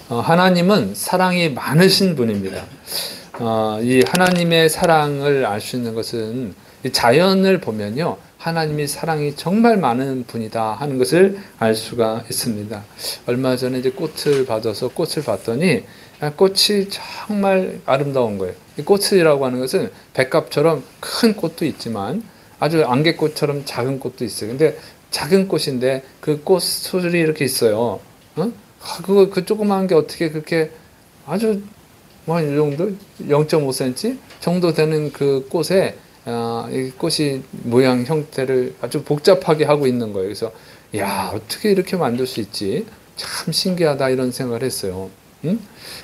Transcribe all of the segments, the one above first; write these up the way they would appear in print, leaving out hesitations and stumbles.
하나님은 사랑이 많으신 분입니다. 이 하나님의 사랑을 알 수 있는 것은 이 자연을 보면요. 하나님이 사랑이 정말 많은 분이다 하는 것을 알 수가 있습니다. 얼마 전에 이제 꽃을 받아서 꽃을 봤더니 꽃이 정말 아름다운 거예요. 이 꽃이라고 하는 것은 백합처럼 큰 꽃도 있지만 아주 안개꽃처럼 작은 꽃도 있어요. 근데 작은 꽃인데 그 꽃 소들이 이렇게 있어요. 그 조그마한 게 어떻게 그렇게 아주 뭐 이 정도 0.5cm 정도 되는 그 꽃에 이 꽃이 모양 형태를 아주 복잡하게 하고 있는 거예요. 그래서 야 어떻게 이렇게 만들 수 있지? 참 신기하다 이런 생각을 했어요. 응?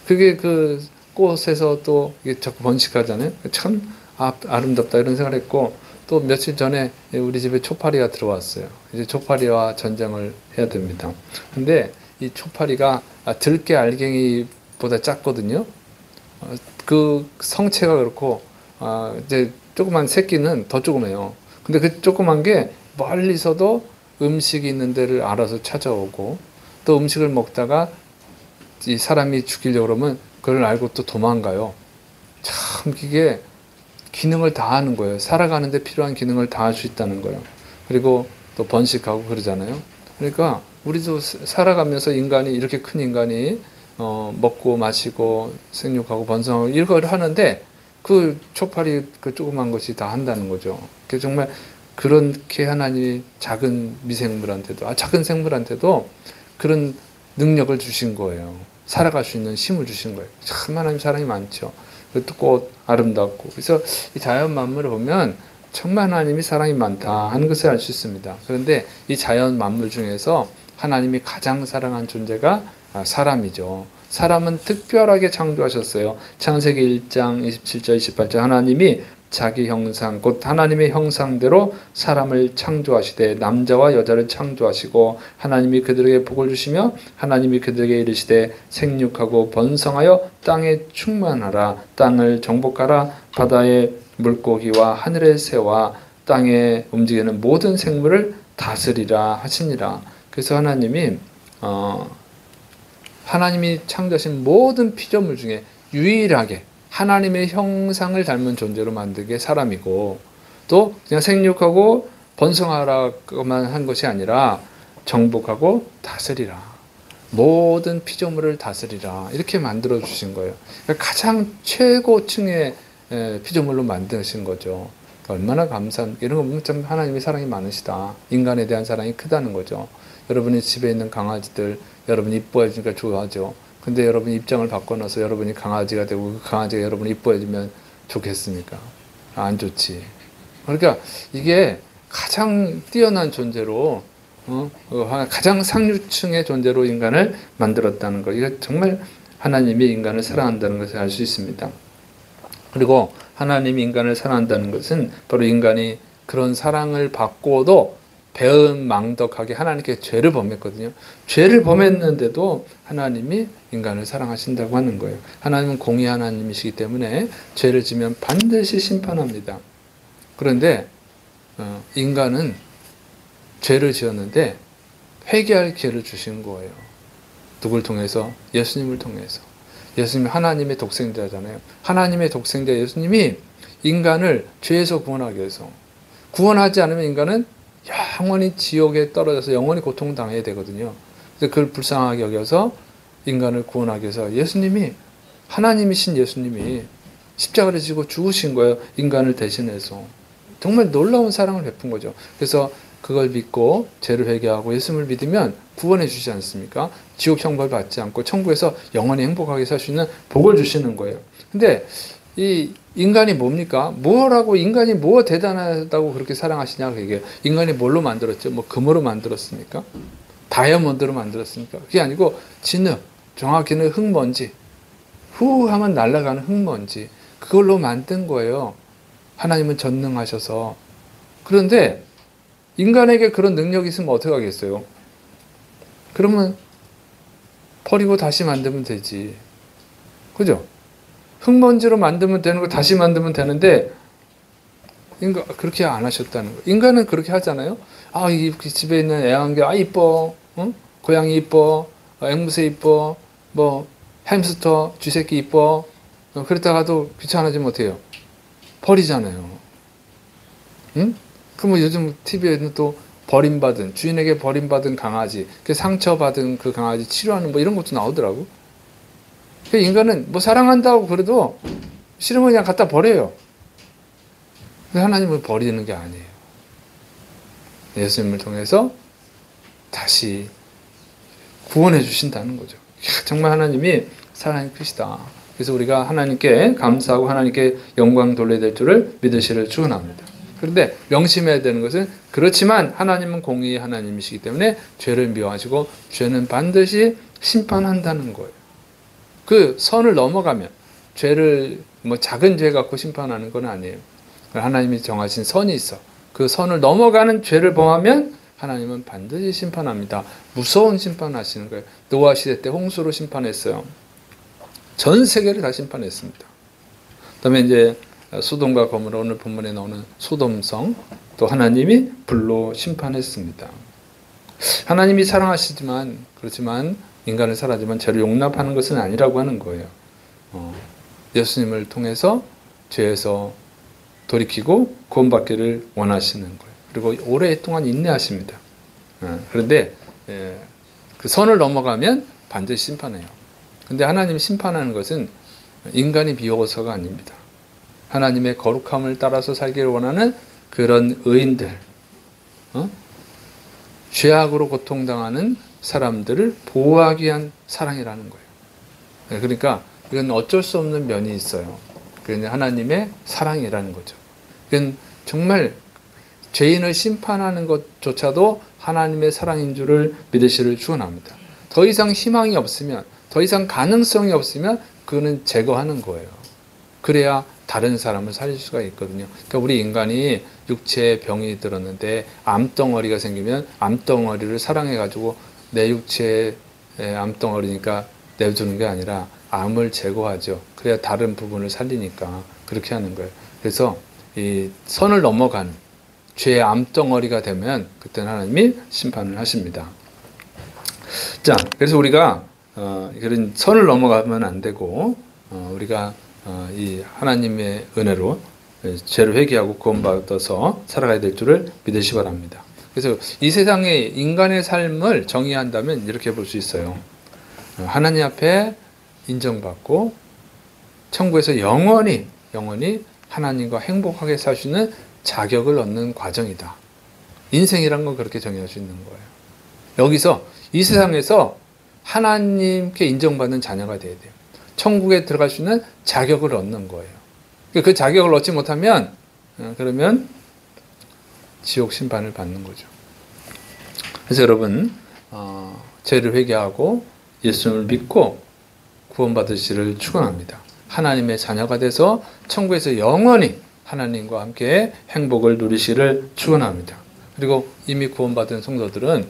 그게 그 꽃에서 또 이게 자꾸 번식하잖아요. 참 아름답다 이런 생각을 했고 또 며칠 전에 우리 집에 초파리가 들어왔어요. 이제 초파리와 전쟁을 해야 됩니다. 근데 이 초파리가 들깨 알갱이보다 작거든요. 그 성체가 그렇고 이제 조그만 새끼는 더 조그매요. 근데 그 조그만 게 멀리서도 음식이 있는 데를 알아서 찾아오고 또 음식을 먹다가 이 사람이 죽이려고 그러면 그걸 알고 또 도망가요. 참 이게 기능을 다 하는 거예요. 살아가는데 필요한 기능을 다 할 수 있다는 거예요. 그리고 또 번식하고 그러잖아요. 그러니까 우리도 살아가면서 인간이 이렇게 큰 인간이 먹고 마시고 생육하고 번성하고 이걸 하는데 그 초파리 그 조그만 것이 다 한다는 거죠. 그 정말 그렇게 하나님이 작은 미생물한테도 작은 생물한테도 그런 능력을 주신 거예요. 살아갈 수 있는 힘을 주신 거예요. 참 하나님 사랑이 많죠. 그것도 꽃 아름답고 그래서 이 자연 만물을 보면 정말 하나님이 사랑이 많다 하는 것을 알 수 있습니다. 그런데 이 자연 만물 중에서 하나님이 가장 사랑한 존재가 사람이죠. 사람은 특별하게 창조하셨어요. 창세기 1장 27절 28절 하나님이 자기 형상 곧 하나님의 형상대로 사람을 창조하시되 남자와 여자를 창조하시고 하나님이 그들에게 복을 주시며 하나님이 그들에게 이르시되 생육하고 번성하여 땅에 충만하라 땅을 정복하라 바다의 물고기와 하늘의 새와 땅에 움직이는 모든 생물을 다스리라 하시니라. 그래서 하나님이 창조하신 모든 피조물 중에 유일하게 하나님의 형상을 닮은 존재로 만든 게 사람이고 또 그냥 생육하고 번성하라고만 한 것이 아니라 정복하고 다스리라. 모든 피조물을 다스리라. 이렇게 만들어 주신 거예요. 그러니까 가장 최고층의 피조물로 만드신 거죠. 얼마나 감사한 이런 거 보면 참 하나님의 사랑이 많으시다. 인간에 대한 사랑이 크다는 거죠. 여러분이 집에 있는 강아지들 여러분이 이뻐해 주니까 좋아하죠. 근데 여러분 입장을 바꿔놔서 여러분이 강아지가 되고 그 강아지가 여러분을 이뻐해 주면 좋겠습니까? 안 좋지. 그러니까 이게 가장 뛰어난 존재로 가장 상류층의 존재로 인간을 만들었다는 거. 이거 정말 하나님이 인간을 사랑한다는 것을 알 수 있습니다. 그리고 하나님이 인간을 사랑한다는 것은 바로 인간이 그런 사랑을 받고도 배은망덕하게 하나님께 죄를 범했거든요. 죄를 범했는데도 하나님이 인간을 사랑하신다고 하는 거예요. 하나님은 공의 하나님이시기 때문에 죄를 지면 반드시 심판합니다. 그런데 인간은 죄를 지었는데 회개할 기회를 주신 거예요. 누굴 통해서? 예수님을 통해서. 예수님이 하나님의 독생자잖아요. 하나님의 독생자 예수님이 인간을 죄에서 구원하기 위해서 구원하지 않으면 인간은 영원히 지옥에 떨어져서 영원히 고통당해야 되거든요. 그래서 그걸 불쌍하게 여겨서 인간을 구원하기 위해서 예수님이 하나님이신 예수님이 십자가를 지고 죽으신 거예요. 인간을 대신해서. 정말 놀라운 사랑을 베푼 거죠. 그래서 그걸 믿고 죄를 회개하고 예수님을 믿으면 구원해 주시지 않습니까? 지옥 형벌 받지 않고 천국에서 영원히 행복하게 살 수 있는 복을 주시는 거예요. 근데 이 인간이 뭡니까? 뭐라고 인간이 뭐 대단하다고 그렇게 사랑하시냐고 얘기해요. 인간이 뭘로 만들었죠? 뭐 금으로 만들었습니까? 다이아몬드로 만들었습니까? 그게 아니고 진흙, 정확히는 흙먼지, 후 하면 날아가는 흙먼지 그걸로 만든 거예요. 하나님은 전능하셔서. 그런데 인간에게 그런 능력이 있으면 어떻게 하겠어요? 그러면 버리고 다시 만들면 되지. 그죠? 흙먼지로 만들면 되는 거 다시 만들면 되는데 인간 그렇게 안 하셨다는 거. 인간은 그렇게 하잖아요. 이 집에 있는 애완견 이뻐, 응? 고양이 이뻐, 앵무새 이뻐, 뭐 햄스터 쥐새끼 이뻐 그랬다가도 귀찮아지면 어때요? 버리잖아요. 응? 그럼 요즘 TV에는 또 버림받은 주인에게 버림받은 강아지, 그 상처받은 그 강아지 치료하는 뭐 이런 것도 나오더라고. 그 인간은 뭐 사랑한다고 그래도 싫으면 그냥 갖다 버려요. 근데 하나님은 버리는 게 아니에요. 예수님을 통해서 다시 구원해 주신다는 거죠. 정말 하나님이 사랑이 크시다. 그래서 우리가 하나님께 감사하고 하나님께 영광 돌려야 될 줄을 믿으시를 축원합니다. 그런데 명심해야 되는 것은 그렇지만 하나님은 공의의 하나님이시기 때문에 죄를 미워하시고 죄는 반드시 심판한다는 거예요. 그 선을 넘어가면 죄를 뭐 작은 죄 갖고 심판하는 건 아니에요. 하나님이 정하신 선이 있어. 그 선을 넘어가는 죄를 범하면 하나님은 반드시 심판합니다. 무서운 심판하시는 거예요. 노아 시대 때 홍수로 심판했어요. 전 세계를 다 심판했습니다. 그다음에 이제 소돔과 고모라 오늘 본문에 나오는 소돔성 또 하나님이 불로 심판했습니다. 하나님이 사랑하시지만 그렇지만 인간을 사랑하지만 죄를 용납하는 것은 아니라고 하는 거예요. 예수님을 통해서 죄에서 돌이키고 구원받기를 원하시는 거예요. 그리고 오랫동안 인내하십니다. 그런데 그 선을 넘어가면 반드시 심판해요. 근데 하나님이 심판하는 것은 인간이 미워서가 아닙니다. 하나님의 거룩함을 따라서 살기를 원하는 그런 의인들, 죄악으로 고통당하는 사람들을 보호하기 위한 사랑이라는 거예요. 그러니까 이건 어쩔 수 없는 면이 있어요. 그게 하나님의 사랑이라는 거죠. 이건 정말 죄인을 심판하는 것조차도 하나님의 사랑인 줄을 믿으시를 축원합니다. 더 이상 희망이 없으면, 더 이상 가능성이 없으면 그거는 제거하는 거예요. 그래야 다른 사람을 살릴 수가 있거든요. 그러니까 우리 인간이 육체에 병이 들었는데 암덩어리가 생기면 암덩어리를 사랑해가지고 내 육체에 암덩어리니까 내주는 게 아니라 암을 제거하죠. 그래야 다른 부분을 살리니까 그렇게 하는 거예요. 그래서 이 선을 넘어가는 죄의 암덩어리가 되면 그때는 하나님이 심판을 하십니다. 자, 그래서 우리가 그런 선을 넘어가면 안 되고 우리가 이 하나님의 은혜로 죄를 회개하고 구원받아서 살아가야 될 줄을 믿으시 바랍니다. 그래서 이 세상의 인간의 삶을 정의한다면 이렇게 볼 수 있어요. 하나님 앞에 인정받고 천국에서 영원히 하나님과 행복하게 살 수 있는 자격을 얻는 과정이다. 인생이란 건 그렇게 정의할 수 있는 거예요. 여기서 이 세상에서 하나님께 인정받는 자녀가 돼야 돼요. 천국에 들어갈 수 있는 자격을 얻는 거예요. 그 자격을 얻지 못하면 그러면 지옥 심판을 받는 거죠. 그래서 여러분 죄를 회개하고 예수님을 믿고 구원받으시를 축원합니다. 하나님의 자녀가 돼서 천국에서 영원히 하나님과 함께 행복을 누리시를 축원합니다. 그리고 이미 구원받은 성도들은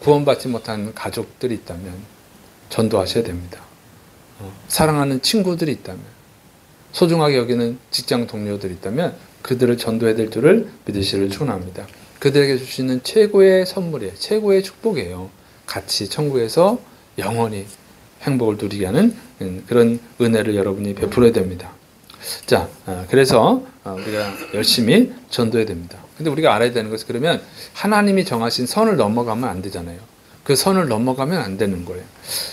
구원받지 못한 가족들이 있다면 전도하셔야 됩니다. 사랑하는 친구들이 있다면, 소중하게 여기는 직장 동료들이 있다면 그들을 전도해야 될 줄을 믿으시를 축원합니다. 그들에게 주시는 최고의 선물이에요. 최고의 축복이에요. 같이 천국에서 영원히 행복을 누리게 하는 그런 은혜를 여러분이 베풀어야 됩니다. 자, 그래서 우리가 열심히 전도해야 됩니다. 근데 우리가 알아야 되는 것은 그러면 하나님이 정하신 선을 넘어가면 안 되잖아요. 그 선을 넘어가면 안 되는 거예요.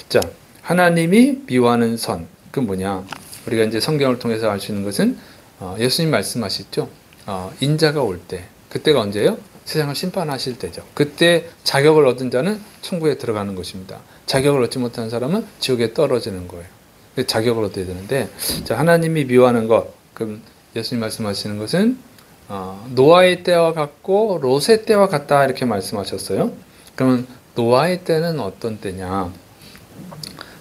자, 하나님이 미워하는 선, 그 뭐냐? 우리가 이제 성경을 통해서 알 수 있는 것은 예수님 말씀하셨죠. 인자가 올 때, 그때가 언제예요? 세상을 심판하실 때죠. 그때 자격을 얻은 자는 천국에 들어가는 것입니다. 자격을 얻지 못한 사람은 지옥에 떨어지는 거예요. 자격을 얻어야 되는데, 자, 하나님이 미워하는 것, 그럼 예수님 말씀하시는 것은 노아의 때와 같고 롯의 때와 같다 이렇게 말씀하셨어요. 그러면 노아의 때는 어떤 때냐?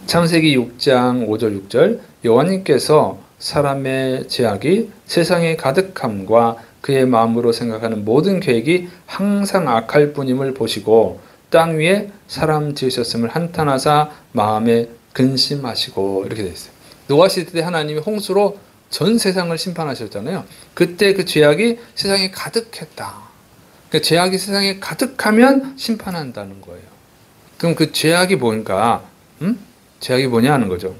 창세기 6장 5절 6절 여호와님께서 사람의 죄악이 세상에 가득함과 그의 마음으로 생각하는 모든 계획이 항상 악할 뿐임을 보시고 땅 위에 사람 지으셨음을 한탄하사 마음에 근심하시고 이렇게 되어 있어요. 노아 시대 때 하나님이 홍수로 전 세상을 심판하셨잖아요. 그때 그 죄악이 세상에 가득했다. 그 죄악이 세상에 가득하면 심판한다는 거예요. 그럼 그 죄악이 뭔가? 죄악이 뭐냐 하는 거죠.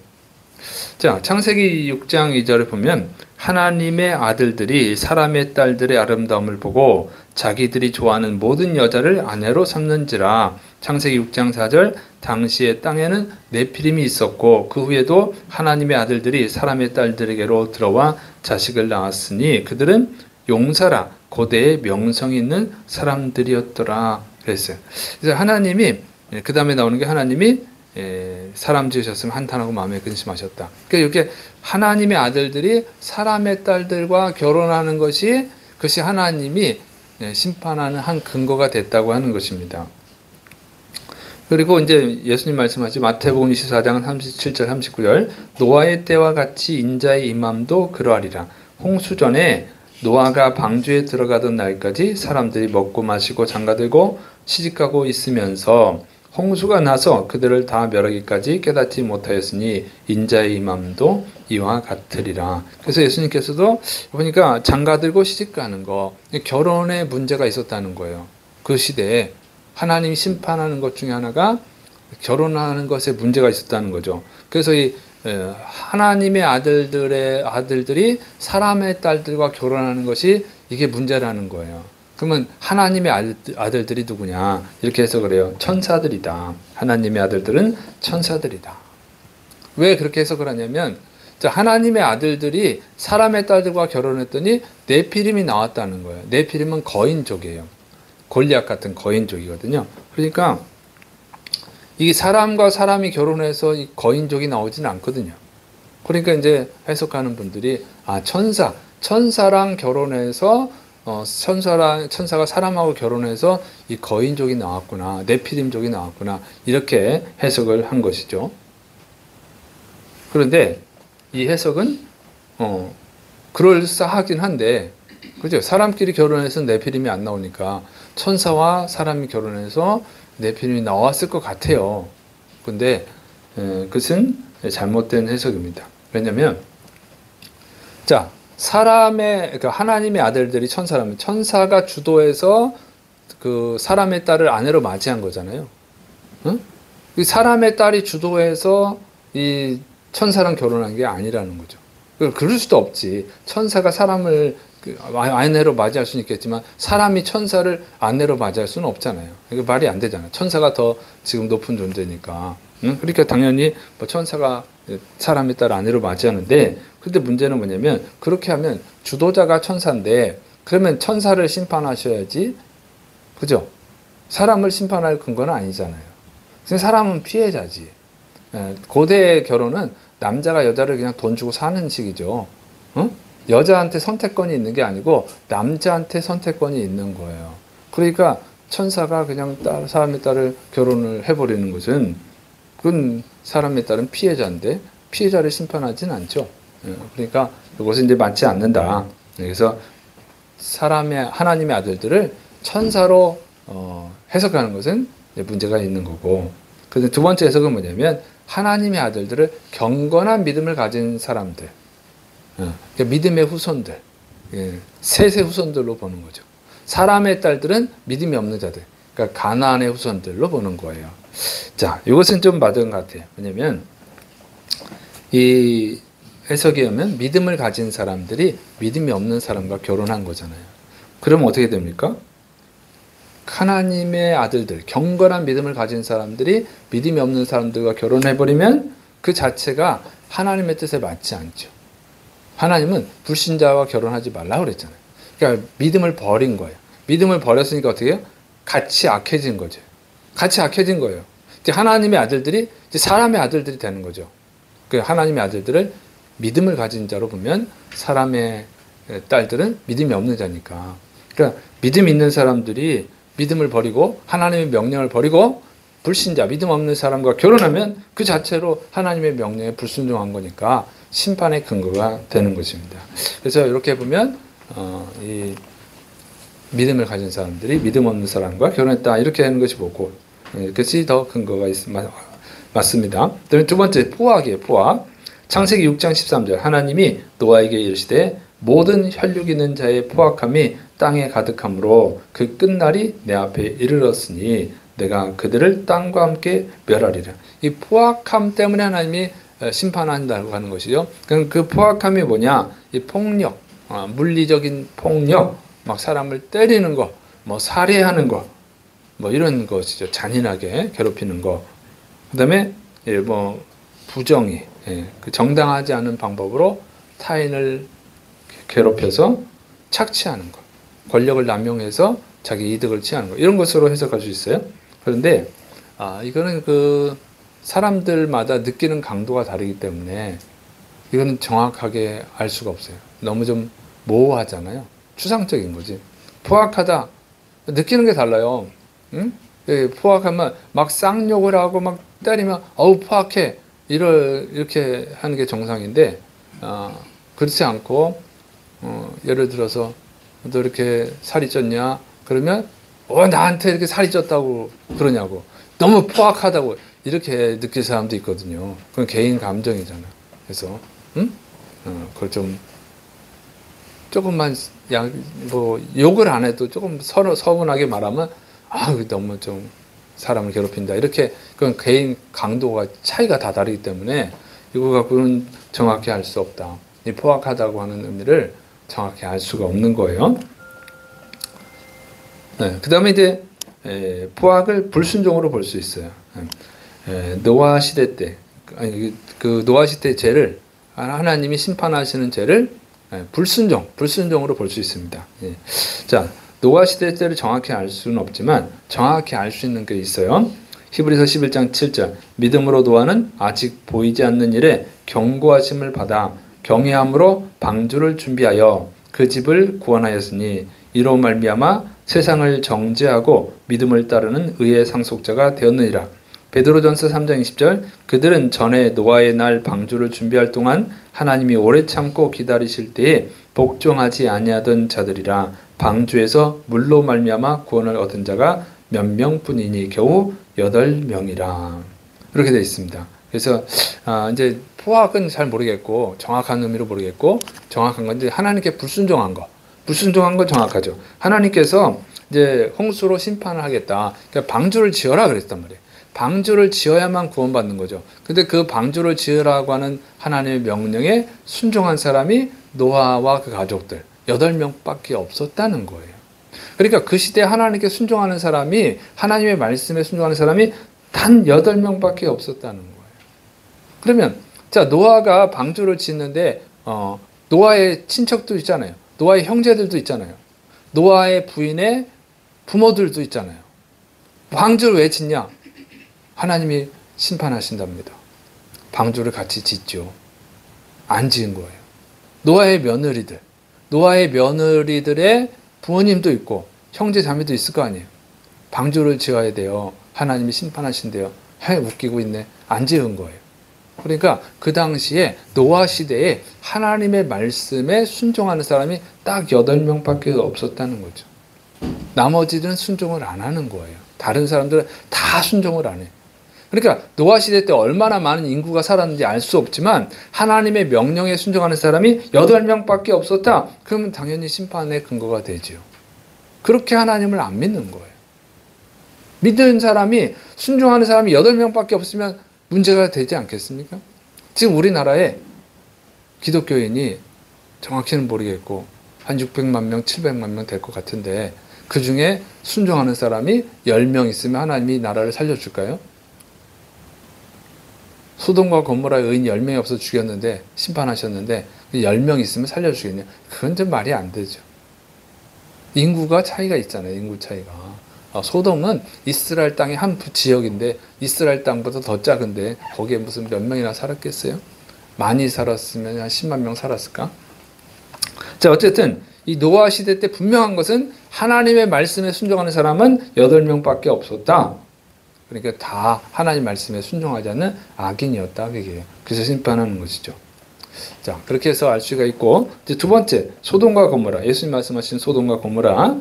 자, 창세기 6장 2절을 보면 하나님의 아들들이 사람의 딸들의 아름다움을 보고 자기들이 좋아하는 모든 여자를 아내로 삼는지라. 창세기 6장 4절 당시의 땅에는 네피림이 있었고 그 후에도 하나님의 아들들이 사람의 딸들에게로 들어와 자식을 낳았으니 그들은 용사라 고대의 명성이 있는 사람들이었더라 그랬어요. 그래서 하나님이 그 다음에 나오는 게 하나님이 사람 지으셨으면 한탄하고 마음에 근심하셨다. 그러니까 이렇게 하나님의 아들들이 사람의 딸들과 결혼하는 것이 그것이 하나님이 심판하는 한 근거가 됐다고 하는 것입니다. 그리고 이제 예수님 말씀하시 마태복음 24장 37절 39절 노아의 때와 같이 인자의 임함도 그러하리라. 홍수전에 노아가 방주에 들어가던 날까지 사람들이 먹고 마시고 장가들고 시집가고 있으면서 홍수가 나서 그들을 다 멸하기까지 깨닫지 못하였으니 인자의 임함도 이와 같으리라. 그래서 예수님께서도 보니까 장가들고 시집가는 거, 결혼에 문제가 있었다는 거예요. 그 시대에 하나님이 심판하는 것 중에 하나가 결혼하는 것에 문제가 있었다는 거죠. 그래서 이 하나님의 아들들이 사람의 딸들과 결혼하는 것이 이게 문제라는 거예요. 그러면 하나님의 아들들이 누구냐? 이렇게 해서 그래요. 천사들이다. 하나님의 아들들은 천사들이다. 왜 그렇게 해석을 하냐면 하나님의 아들들이 사람의 딸들과 결혼했더니 네피림이 나왔다는 거예요. 네피림은 거인족이에요. 골리앗 같은 거인족이거든요. 그러니까 이 사람과 사람이 결혼해서 이 거인족이 나오지는 않거든요. 그러니까 이제 해석하는 분들이 천사랑 결혼해서 천사가 사람하고 결혼해서 이 거인족이 나왔구나, 네피림족이 나왔구나 이렇게 해석을 한 것이죠. 그런데 이 해석은 그럴싸하긴 한데, 그죠? 사람끼리 결혼해서 네피림이 안 나오니까 천사와 사람이 결혼해서 네피림이 나왔을 것 같아요. 근데 그것은 잘못된 해석입니다. 왜냐하면 그러니까 하나님의 아들들이 천사라면 천사가 주도해서 그 사람의 딸을 아내로 맞이한 거잖아요. 응? 사람의 딸이 주도해서 이 천사랑 결혼한 게 아니라는 거죠. 그럴 수도 없지. 천사가 사람을 아내로 맞이할 수는 있겠지만 사람이 천사를 아내로 맞이할 수는 없잖아요. 이거 말이 안 되잖아요. 천사가 더 지금 높은 존재니까. 응? 그러니까 당연히 천사가 사람의 딸 아내로 맞이하는데, 근데 문제는 뭐냐면 그렇게 하면 주도자가 천사인데 그러면 천사를 심판하셔야지, 그죠? 사람을 심판할 근거는 아니잖아요. 사람은 피해자지. 고대 결혼은 남자가 여자를 그냥 돈 주고 사는 식이죠. 응? 여자한테 선택권이 있는 게 아니고 남자한테 선택권이 있는 거예요. 그러니까 천사가 그냥 사람의 딸을 결혼을 해버리는 것은, 그건 사람의 딸은 피해자인데 피해자를 심판하진 않죠. 그러니까 이것은 이제 맞지 않는다. 그래서 하나님의 아들들을 천사로 해석하는 것은 문제가 있는 거고, 그런데 두 번째 해석은 뭐냐면 하나님의 아들들을 경건한 믿음을 가진 사람들, 그러니까 믿음의 후손들, 셋의 후손들로 보는 거죠. 사람의 딸들은 믿음이 없는 자들, 그러니까 가나안의 후손들로 보는 거예요. 자, 이것은 좀 맞은 것 같아요. 왜냐면 이 해석에 의하면 믿음을 가진 사람들이 믿음이 없는 사람과 결혼한 거잖아요. 그러면 어떻게 됩니까? 하나님의 아들들, 경건한 믿음을 가진 사람들이 믿음이 없는 사람들과 결혼해버리면 그 자체가 하나님의 뜻에 맞지 않죠. 하나님은 불신자와 결혼하지 말라고 그랬잖아요. 그러니까 믿음을 버린 거예요. 믿음을 버렸으니까 어떻게 해요? 같이 악해진 거죠. 같이 악해진 거예요. 이제 하나님의 아들들이 이제 사람의 아들들이 되는 거죠. 그 하나님의 아들들을 믿음을 가진 자로 보면 사람의 딸들은 믿음이 없는 자니까. 그러니까 믿음 있는 사람들이 믿음을 버리고 하나님의 명령을 버리고 불신자, 믿음 없는 사람과 결혼하면 그 자체로 하나님의 명령에 불순종한 거니까 심판의 근거가 되는 것입니다. 그래서 이렇게 보면 이 믿음을 가진 사람들이 믿음 없는 사람과 결혼했다 이렇게 하는 것이 보고, 그것이 더 근거가 맞습니다. 그다음에 두 번째 포악이에요. 포악. 창세기 6장 13절 하나님이 노아에게 이르시되 모든 혈육 있는 자의 포악함이 땅에 가득함으로 그 끝날이 내 앞에 이르렀으니 내가 그들을 땅과 함께 멸하리라. 이 포악함 때문에 하나님이 심판한다고 하는 것이죠. 그럼 그 포악함이 뭐냐? 이 폭력, 물리적인 폭력, 막 사람을 때리는 거, 뭐 살해하는 거, 뭐 이런 것이죠. 잔인하게 괴롭히는 거. 그다음에 뭐 부정의, 그 정당하지 않은 방법으로 타인을 괴롭혀서 착취하는 것, 권력을 남용해서 자기 이득을 취하는 것, 이런 것으로 해석할 수 있어요. 그런데 이거는 그 사람들마다 느끼는 강도가 다르기 때문에 이거는 정확하게 알 수가 없어요. 너무 좀 모호하잖아요. 추상적인 거지. 포악하다, 느끼는 게 달라요. 응? 포악하면 막 쌍욕을 하고 막 때리면 어우 포악해, 이렇게 하는 게 정상인데 그렇지 않고 예를 들어서 너 이렇게 살이 쪘냐? 그러면 나한테 이렇게 살이 쪘다고 그러냐고, 너무 포악하다고 이렇게 느낄 사람도 있거든요. 그건 개인 감정이잖아. 그래서 그걸 좀 조금만 뭐 욕을 안 해도 조금 서로 서운하게 말하면 너무 좀 사람을 괴롭힌다, 이렇게. 그건 개인 강도가 차이가 다 다르기 때문에 이거 갖고는 정확히 알 수 없다. 이 포악하다고 하는 의미를 정확히 알 수가 없는 거예요. 그 다음에 이제 포악을 불순종으로 볼 수 있어요. 노아 시대 때, 그 노아 시대 죄를, 하나님이 심판하시는 죄를 불순종으로 볼 수 있습니다. 자, 노아 시대 때를 정확히 알 수는 없지만 정확히 알 수 있는 게 있어요. 히브리서 11장 7절, 믿음으로 노아는 아직 보이지 않는 일에 경고하심을 받아 경외함으로 방주를 준비하여 그 집을 구원하였으니 이로 말미암아 세상을 정죄하고 믿음을 따르는 의의 상속자가 되었느니라. 베드로전서 3장 20절, 그들은 전에 노아의 날 방주를 준비할 동안 하나님이 오래 참고 기다리실 때에 복종하지 아니하던 자들이라. 방주에서 물로 말미암아 구원을 얻은 자가 몇 명뿐이니 겨우 8명이라. 이렇게 되어 있습니다. 그래서 이제 포악은 잘 모르겠고 정확한 의미로 모르겠고, 정확한 건 이제 하나님께 불순종한 거 정확하죠. 하나님께서 이제 홍수로 심판을 하겠다, 그러니까 방주를 지어라 그랬단 말이에요. 방주를 지어야만 구원받는 거죠. 근데 그 방주를 지으라고 하는 하나님의 명령에 순종한 사람이 노아와 그 가족들 8명밖에 없었다는 거예요. 그러니까 그 시대에 하나님께 순종하는 사람이, 하나님의 말씀에 순종하는 사람이 단 8명밖에 없었다는 거예요. 그러면 자, 노아가 방주를 짓는데 노아의 친척도 있잖아요. 노아의 형제들도 있잖아요. 노아의 부인의 부모들도 있잖아요. 방주를 왜 짓냐? 하나님이 심판하신답니다. 방주를 같이 짓죠. 안 지은 거예요. 노아의 며느리들의 부모님도 있고 형제 자매도 있을 거 아니에요. 방주를 지어야 돼요. 하나님이 심판하신대요. 웃기고 있네. 안 지은 거예요. 그러니까 그 당시에 노아 시대에 하나님의 말씀에 순종하는 사람이 딱 8명밖에 없었다는 거죠. 나머지는 순종을 안 하는 거예요. 다른 사람들은 다 순종을 안 해요. 그러니까 노아 시대 때 얼마나 많은 인구가 살았는지 알 수 없지만 하나님의 명령에 순종하는 사람이 8명밖에 없었다. 그러면 당연히 심판의 근거가 되죠. 그렇게 하나님을 안 믿는 거예요. 믿는 사람이, 순종하는 사람이 8명밖에 없으면 문제가 되지 않겠습니까? 지금 우리나라에 기독교인이 정확히는 모르겠고 한 600만 명, 700만 명 될 것 같은데 그 중에 순종하는 사람이 10명 있으면 하나님이 나라를 살려줄까요? 소돔과 고모라의 의인 10명이 없어 죽였는데, 심판하셨는데 10명 있으면 살려주겠냐? 그건 좀 말이 안 되죠. 인구가 차이가 있잖아요. 인구 차이가. 소돔은 이스라엘 땅의 한 지역인데 이스라엘 땅보다 더 작은데 거기에 무슨 몇 명이나 살았겠어요? 많이 살았으면 한 10만 명 살았을까? 자, 어쨌든 이 노아 시대 때 분명한 것은 하나님의 말씀에 순종하는 사람은 8명밖에 없었다. 그러니까 다 하나님 말씀에 순종하지 않는 악인이었다. 그게. 그래서 심판하는 것이죠. 자, 그렇게 해서 알 수가 있고, 이제 두 번째, 소돔과 고모라. 예수님 말씀하신 소돔과 고모라,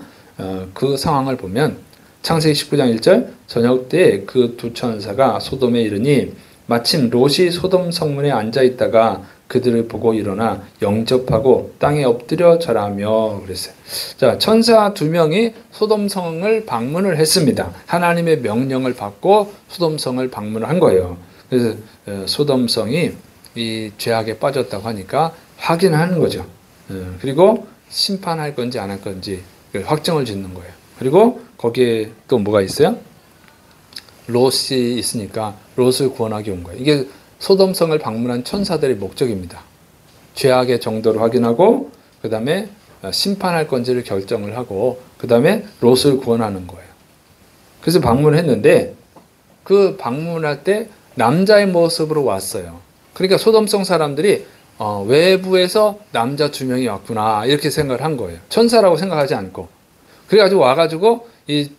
그 상황을 보면 창세기 19장 1절, 저녁 때 그 두 천사가 소돔에 이르니 마침 롯이 소돔 성문에 앉아 있다가 그들을 보고 일어나 영접하고 땅에 엎드려 절하며 그랬어요. 자, 천사 두 명이 소돔성을 방문을 했습니다. 하나님의 명령을 받고 소돔성을 방문을 한 거예요. 그래서 소돔성이 이 죄악에 빠졌다고 하니까 확인하는 거죠. 그리고 심판할 건지 안 할 건지 확정을 짓는 거예요. 그리고 거기에 또 뭐가 있어요? 롯이 있으니까 롯을 구원하기 온 거예요. 이게 소돔성을 방문한 천사들의 목적입니다. 죄악의 정도를 확인하고 그 다음에 심판할 건지를 결정을 하고 그 다음에 롯을 구원하는 거예요. 그래서 방문을 했는데 그 방문할 때 남자의 모습으로 왔어요. 그러니까 소돔성 사람들이 외부에서 남자 두 명이 왔구나 이렇게 생각을 한 거예요. 천사라고 생각하지 않고. 그래가지고 와가지고 이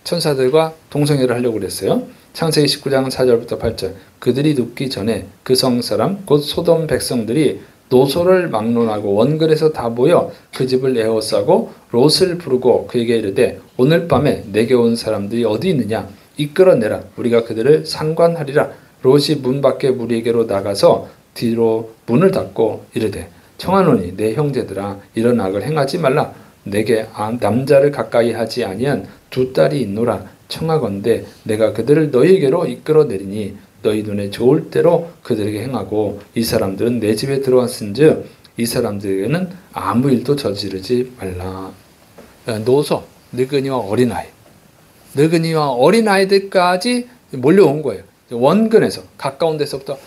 천사들과 동성애를 하려고 그랬어요. 창세기 19장 4절부터 8절. 그들이 눕기 전에 그 성사람 곧 소돔 백성들이 노소를 막론하고 원근에서 다 모여 그 집을 에워싸고 롯을 부르고 그에게 이르되 오늘 밤에 내게 온 사람들이 어디 있느냐 이끌어내라 우리가 그들을 상관하리라. 롯이 문 밖에 무리에게로 나가서 뒤로 문을 닫고 이르되 청하노니 내 형제들아 이런 악을 행하지 말라. 내게 남자를 가까이 하지 아니한 두 딸이 있노라. 청하건대 내가 그들을 너희에게로 이끌어내리니 너희 눈에 좋을 대로 그들에게 행하고 이 사람들은 내 집에 들어왔은즉 이 사람들에게는 아무 일도 저지르지 말라. 노소, 늙은이와 어린아이들까지 몰려온 거예요. 원근에서 가까운 데서부터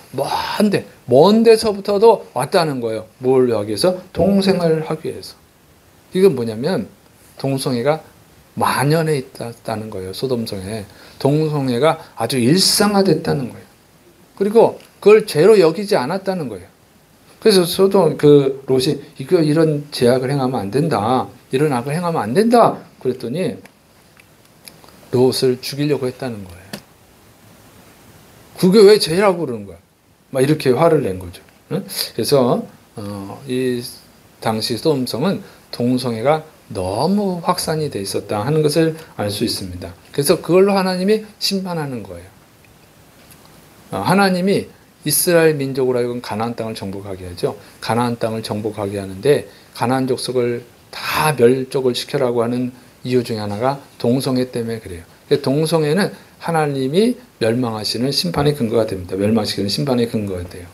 먼 데서부터도 왔다는 거예요. 뭘 하기 위해서? 동생을 하기 위해서. 이건 뭐냐면 동성애가 만연해 있다는 거예요. 소돔성에. 동성애가 아주 일상화됐다는 거예요. 그리고 그걸 죄로 여기지 않았다는 거예요. 그래서 롯이 이런 죄악을 행하면 안 된다. 이런 악을 행하면 안 된다. 그랬더니 롯을 죽이려고 했다는 거예요. 그게 왜 죄라고 그러는 거야? 막 이렇게 화를 낸 거죠. 그래서 이 당시 소돔성은 동성애가 너무 확산이 돼 있었다 하는 것을 알 수 있습니다. 그래서 그걸로 하나님이 심판하는 거예요. 하나님이 이스라엘 민족으로 하여금 가나안 땅을 정복하게 하죠. 가나안 땅을 정복하게 하는데 가나안 족속을 다 멸족을 시켜라고 하는 이유 중에 하나가 동성애 때문에 그래요. 동성애는 하나님이 멸망하시는 심판의 근거가 됩니다. 멸망시키는 심판의 근거가 돼요.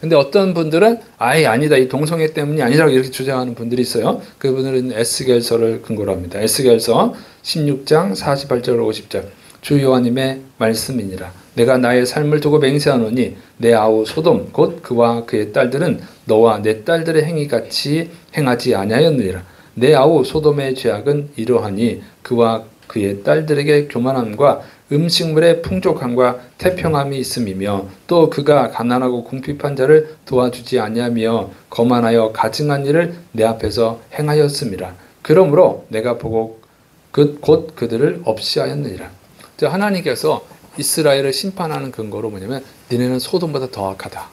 근데 어떤 분들은 아니다. 이 동성애 때문이 아니라고 이렇게 주장하는 분들이 있어요. 그분들은 에스겔서를 근거로 합니다. 에스겔서 16장 48절 50절. 주 여호와님의 말씀이니라. 내가 나의 삶을 두고 맹세하노니 내 아우 소돔 곧 그와 그의 딸들은 너와 내 딸들의 행위같이 행하지 아니하였느니라. 내 아우 소돔의 죄악은 이러하니 그와 그의 딸들에게 교만함과 음식물의 풍족함과 태평함이 있음이며 또 그가 가난하고 궁핍한 자를 도와주지 아니하며 거만하여 가증한 일을 내 앞에서 행하였음이라. 그러므로 내가 보고 곧 그들을 없이 하였느니라. 하나님께서 이스라엘을 심판하는 근거로 뭐냐면 너네는 소돔보다 더 악하다.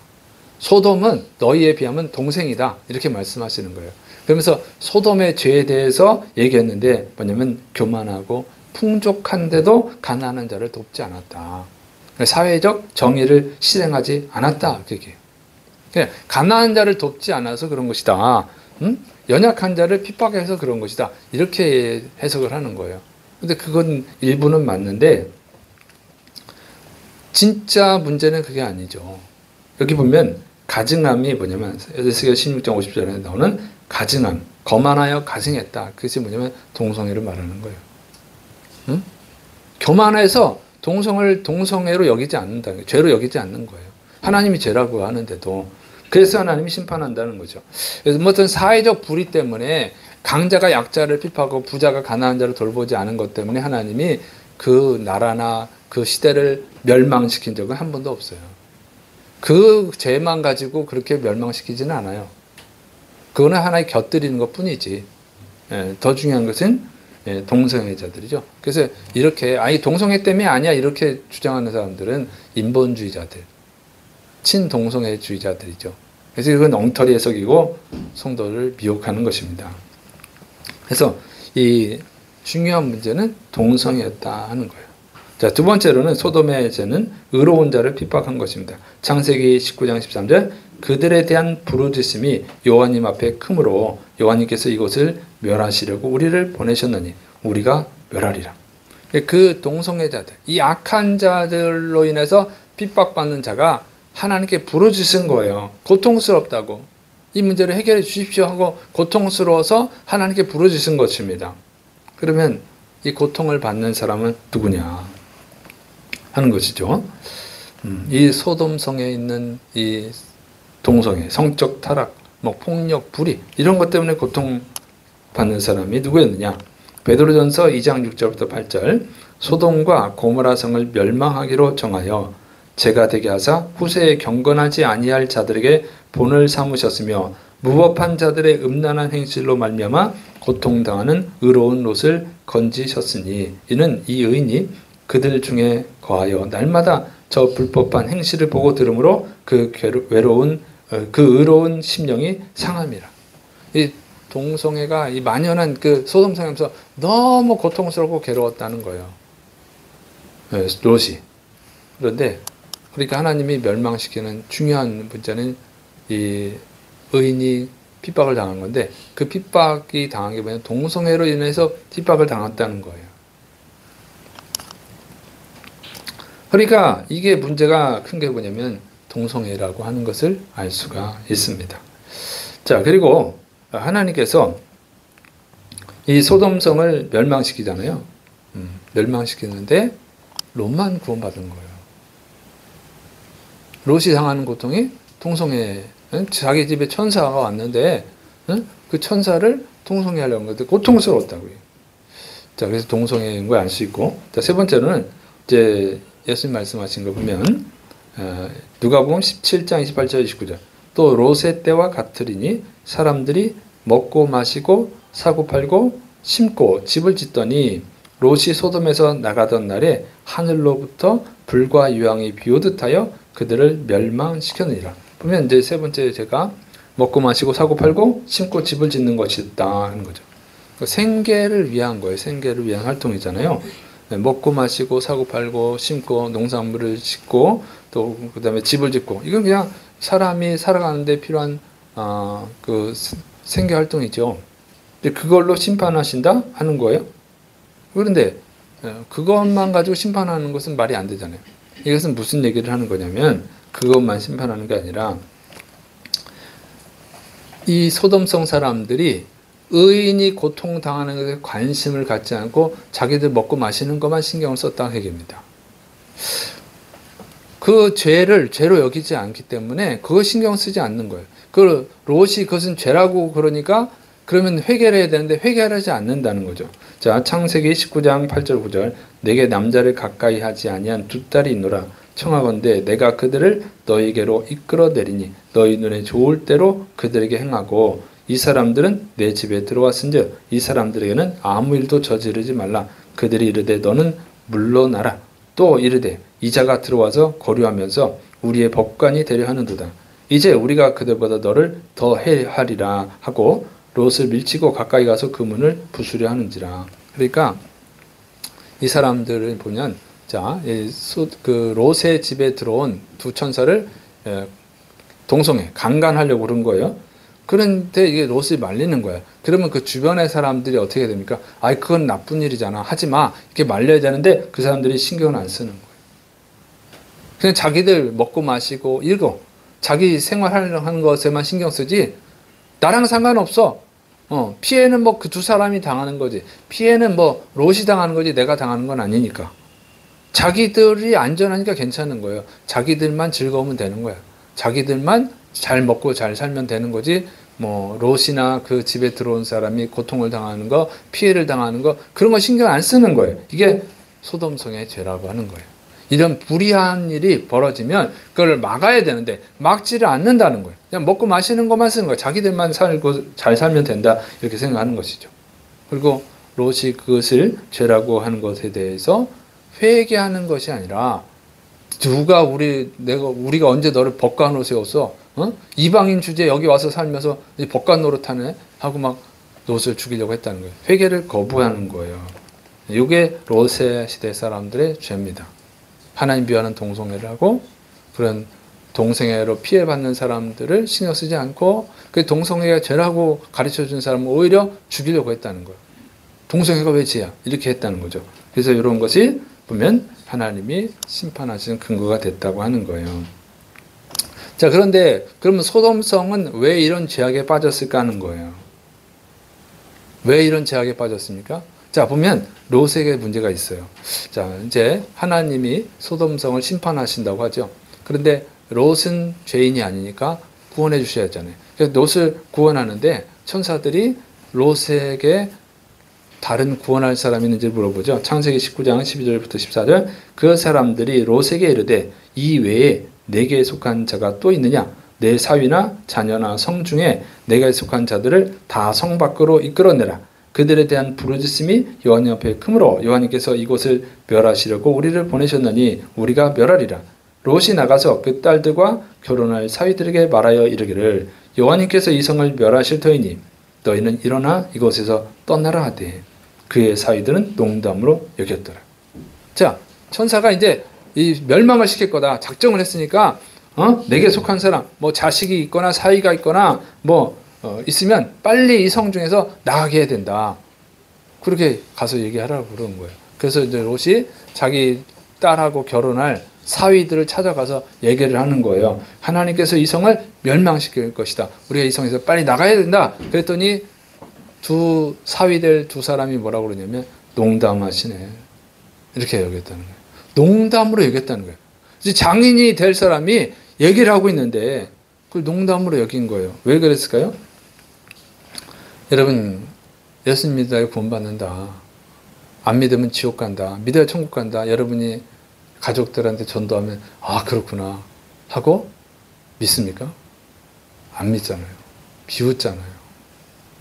소돔은 너희에 비하면 동생이다. 이렇게 말씀하시는 거예요. 그러면서 소돔의 죄에 대해서 얘기했는데 뭐냐면 교만하고 풍족한데도 가난한 자를 돕지 않았다. 사회적 정의를 실행하지 않았다. 그게. 가난한 자를 돕지 않아서 그런 것이다. 연약한 자를 핍박해서 그런 것이다. 이렇게 해석을 하는 거예요. 근데 그건 일부는 맞는데 진짜 문제는 그게 아니죠. 여기 보면 가증함이 뭐냐면 에스겔 16장 50절에 나오는 가증함, 거만하여 가증했다. 그것이 뭐냐면 동성애를 말하는 거예요. 교만해서 동성애로 여기지 않는다. 죄로 여기지 않는 거예요. 하나님이 죄라고 하는데도. 그래서 하나님이 심판한다는 거죠. 그래서 어떤 사회적 불의 때문에 강자가 약자를 핍하고 부자가 가난한 자를 돌보지 않은 것 때문에 하나님이 그 나라나 그 시대를 멸망시킨 적은 한 번도 없어요. 그 죄만 가지고 그렇게 멸망시키지는 않아요. 그거는 하나의 곁들이는 것 뿐이지. 더 중요한 것은 동성애자들이죠. 그래서 이렇게 동성애 때문에 아니야 이렇게 주장하는 사람들은 인본주의자들, 친동성애주의자들이죠. 그래서 이건 엉터리 해석이고 성도를 미혹하는 것입니다. 그래서 이 중요한 문제는 동성애였다 하는 거예요. 자, 두 번째로는 소돔의 죄는 의로운 자를 핍박한 것입니다. 창세기 19장 13절 그들에 대한 부르짖음이 여호와님 앞에 크므로 여호와님께서 이곳을 멸하시려고 우리를 보내셨느니 우리가 멸하리라. 그 동성애자들, 이 악한 자들로 인해서 핍박받는 자가 하나님께 부르짖은 거예요. 고통스럽다고. 이 문제를 해결해 주십시오 하고 고통스러워서 하나님께 부르짖은 것입니다. 그러면 이 고통을 받는 사람은 누구냐 하는 것이죠. 이 소돔성에 있는 이 동성애, 성적 타락, 뭐 폭력, 불의 이런 것 때문에 고통받는 사람이 누구였느냐? 베드로전서 2장 6절부터 8절 소돔과 고모라 성을 멸망하기로 정하여 제가 되게 하사 후세에 경건하지 아니할 자들에게 본을 삼으셨으며 무법한 자들의 음란한 행실로 말미암아 고통당하는 의로운 롯을 건지셨으니 이는 이 의인이 그들 중에 거하여 날마다 저 불법한 행실을 보고 들으므로 그 의로운 심령이 상함이라. 이 동성애가 이 만연한 그 소돔성에서 너무 고통스럽고 괴로웠다는 거예요. 롯이. 그런데 그러니까 하나님이 멸망시키는 중요한 문제는 이 의인이 핍박을 당한 건데 그 핍박이 당한 게 뭐냐면 동성애로 인해서 핍박을 당했다는 거예요. 그러니까 이게 문제가 큰 게 뭐냐면 동성애라고 하는 것을 알 수가 있습니다. 자, 그리고 하나님께서 이 소돔성을 멸망시키잖아요. 멸망시키는데 롯만 구원받은 거예요. 롯이 당하는 고통이 동성애, 자기 집에 천사가 왔는데 그 천사를 동성애하려는 건데 고통스러웠다고요. 자, 그래서 동성애인 걸 알 수 있고, 자, 세 번째로는 이제 예수님 말씀하신 거 보면 누가복음 17장 28절 29절 또 롯의 때와 같으리니 사람들이 먹고 마시고 사고 팔고 심고 집을 짓더니 롯이 소돔에서 나가던 날에 하늘로부터 불과 유황이 비오듯 하여 그들을 멸망시켰느니라. 보면 이제 세 번째 제가 먹고 마시고 사고 팔고 심고 집을 짓는 것이다 하는 거죠. 생계를 위한 거예요. 생계를 위한 활동이잖아요. 먹고 마시고 사고 팔고 심고 농산물을 짓고 또 그다음에 집을 짓고 이건 그냥 사람이 살아가는데 필요한 그 생계 활동이죠. 근데 그걸로 심판하신다 하는 거예요. 그런데 그것만 가지고 심판하는 것은 말이 안 되잖아요. 이것은 무슨 얘기를 하는 거냐면 그것만 심판하는 게 아니라 이 소돔성 사람들이 의인이 고통당하는 것에 관심을 갖지 않고 자기들 먹고 마시는 것만 신경을 썼다는 얘기입니다. 그 죄를 죄로 여기지 않기 때문에 그거 신경 쓰지 않는 거예요. 그 롯이 그것은 죄라고 그러니까 그러면 회개를 해야 되는데 회개하지 않는다는 거죠. 자, 창세기 19장 8절 9절 내게 남자를 가까이 하지 아니한 두 딸이 있노라. 청하건대 내가 그들을 너희에게로 이끌어내리니 너희 눈에 좋을 대로 그들에게 행하고 이 사람들은 내 집에 들어왔은즉 이 사람들에게는 아무 일도 저지르지 말라. 그들이 이르되 너는 물러나라. 또 이르되 이자가 들어와서 거류하면서 우리의 법관이 되려 하는도다. 이제 우리가 그들보다 너를 더 해하리라 하고 롯을 밀치고 가까이 가서 그 문을 부수려 하는지라. 그러니까 이 사람들을 보면 자, 그 롯의 집에 들어온 두 천사를 동성애, 강간하려고 그런 거예요. 그런데 이게 롯이 말리는 거예요. 그러면 그 주변의 사람들이 어떻게 됩니까? 아이, 그건 나쁜 일이잖아. 하지 마. 이렇게 말려야 되는데 그 사람들이 신경을 안 쓰는 거예요. 그냥 자기들 먹고 마시고 일고 자기 생활하는 것에만 신경 쓰지 나랑 상관없어. 피해는 뭐 그 두 사람이 당하는 거지. 피해는 뭐 롯이 당하는 거지 내가 당하는 건 아니니까. 자기들이 안전하니까 괜찮은 거예요. 자기들만 즐거우면 되는 거야. 자기들만 잘 먹고 잘 살면 되는 거지. 뭐 롯이나 그 집에 들어온 사람이 고통을 당하는 거, 피해를 당하는 거 그런 거 신경 안 쓰는 거예요. 이게 소돔성의 죄라고 하는 거예요. 이런 불의한 일이 벌어지면 그걸 막아야 되는데 막지를 않는다는 거예요. 그냥 먹고 마시는 것만 쓰는 거예요. 자기들만 살고 잘 살면 된다 이렇게 생각하는 것이죠. 그리고 롯이 그것을 죄라고 하는 것에 대해서 회개하는 것이 아니라 누가 우리가 언제 너를 법관으로 세웠어? 이방인 주제 여기 와서 살면서 법관 노릇하네 하고 막 롯을 죽이려고 했다는 거예요. 회개를 거부하는 거예요. 이게 롯의 시대 사람들의 죄입니다. 하나님 미워하는 동성애를 하고 그런 동성애로 피해받는 사람들을 신경 쓰지 않고 그 동성애가 죄라고 가르쳐준 사람을 오히려 죽이려고 했다는 거예요. 동성애가 왜 죄야? 이렇게 했다는 거죠. 그래서 이런 것이 보면 하나님이 심판하시는 근거가 됐다고 하는 거예요. 자, 그런데 그러면 소돔성은 왜 이런 죄악에 빠졌을까 하는 거예요. 왜 이런 죄악에 빠졌습니까? 자, 보면 롯에게 문제가 있어요. 자, 이제 하나님이 소돔성을 심판하신다고 하죠. 그런데 롯은 죄인이 아니니까 구원해 주셔야 하잖아요. 그래서 롯을 구원하는데 천사들이 롯에게 다른 구원할 사람이 있는지 물어보죠. 창세기 19장 12절부터 14절. 그 사람들이 롯에게 이르되 이 외에 내게 속한 자가 또 있느냐? 내 사위나 자녀나 성 중에 내게 속한 자들을 다 성 밖으로 이끌어내라. 그들에 대한 부르짖음이 여호와 앞에 크므로 여호와께서 이곳을 멸하시려고 우리를 보내셨느니 우리가 멸하리라. 롯이 나가서 그 딸들과 결혼할 사위들에게 말하여 이르기를 여호와께서 이 성을 멸하실 터이니 너희는 일어나 이곳에서 떠나라 하되 그의 사위들은 농담으로 여겼더라. 자, 천사가 이제 이 멸망을 시킬 거다 작정을 했으니까 내게 속한 사람, 뭐 자식이 있거나 사위가 있거나 있으면 빨리 이 성 중에서 나가게 해야 된다. 그렇게 가서 얘기하라고 그러는 거예요. 그래서 이제 롯이 자기 딸하고 결혼할 사위들을 찾아가서 얘기를 하는 거예요. 하나님께서 이 성을 멸망시킬 것이다. 우리가 이 성에서 빨리 나가야 된다. 그랬더니 두 사위들 두 사람이 뭐라고 그러냐면 농담하시네. 이렇게 여겼다는 거예요. 농담으로 여겼다는 거예요. 이제 장인이 될 사람이 얘기를 하고 있는데 그걸 농담으로 여긴 거예요. 왜 그랬을까요? 여러분, 예수님 믿어야 구원받는다. 안 믿으면 지옥 간다. 믿어야 천국 간다. 여러분이 가족들한테 전도하면 아 그렇구나 하고 믿습니까? 안 믿잖아요. 비웃잖아요.